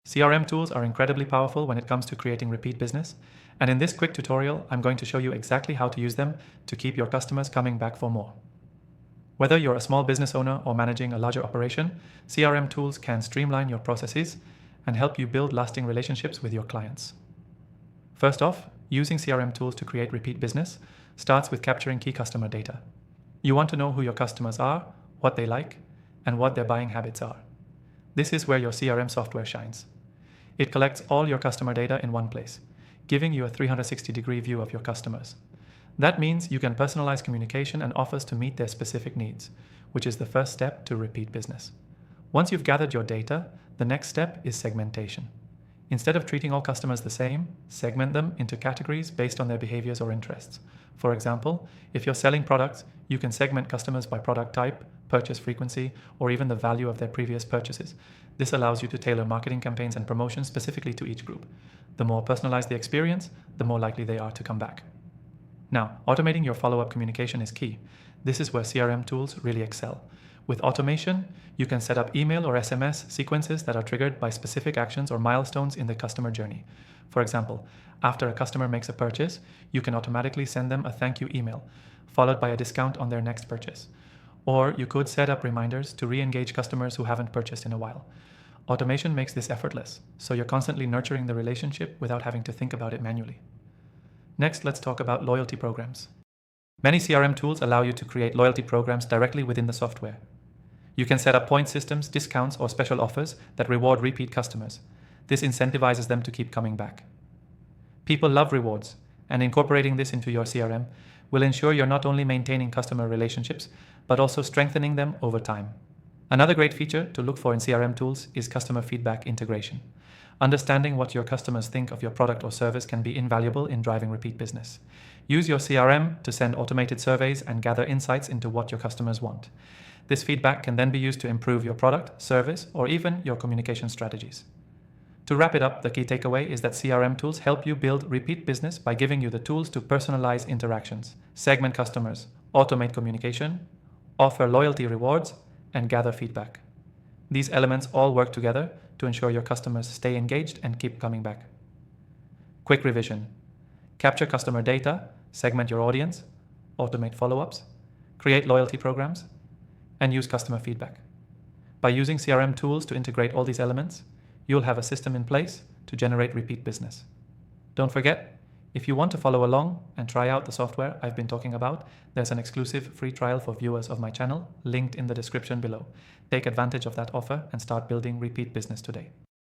CRM tools are incredibly powerful when it comes to creating repeat business, and in this quick tutorial, I'm going to show you exactly how to use them to keep your customers coming back for more. Whether you're a small business owner or managing a larger operation, CRM tools can streamline your processes and help you build lasting relationships with your clients. First off, using CRM tools to create repeat business starts with capturing key customer data. You want to know who your customers are, what they like, and what their buying habits are. This is where your CRM software shines. It collects all your customer data in one place, giving you a 360-degree view of your customers. That means you can personalize communication and offers to meet their specific needs, which is the first step to repeat business. Once you've gathered your data, the next step is segmentation. Instead of treating all customers the same, segment them into categories based on their behaviors or interests. For example, if you're selling products, you can segment customers by product type, purchase frequency, or even the value of their previous purchases. This allows you to tailor marketing campaigns and promotions specifically to each group. The more personalized the experience, the more likely they are to come back. Now, automating your follow-up communication is key. This is where CRM tools really excel. With automation, you can set up email or SMS sequences that are triggered by specific actions or milestones in the customer journey. For example, after a customer makes a purchase, you can automatically send them a thank you email, followed by a discount on their next purchase. Or you could set up reminders to re-engage customers who haven't purchased in a while. Automation makes this effortless, so you're constantly nurturing the relationship without having to think about it manually. Next, let's talk about loyalty programs. Many CRM tools allow you to create loyalty programs directly within the software. You can set up point systems, discounts, or special offers that reward repeat customers. This incentivizes them to keep coming back. People love rewards, and incorporating this into your CRM will ensure you're not only maintaining customer relationships, but also strengthening them over time. Another great feature to look for in CRM tools is customer feedback integration. Understanding what your customers think of your product or service can be invaluable in driving repeat business. Use your CRM to send automated surveys and gather insights into what your customers want. This feedback can then be used to improve your product, service, or even your communication strategies. To wrap it up, the key takeaway is that CRM tools help you build repeat business by giving you the tools to personalize interactions, segment customers, automate communication, offer loyalty rewards, and gather feedback. These elements all work together to ensure your customers stay engaged and keep coming back. Quick revision. Capture customer data, segment your audience, automate follow-ups, create loyalty programs, and use customer feedback. By using CRM tools to integrate all these elements, you'll have a system in place to generate repeat business. Don't forget, if you want to follow along and try out the software I've been talking about, there's an exclusive free trial for viewers of my channel linked in the description below. Take advantage of that offer and start building repeat business today.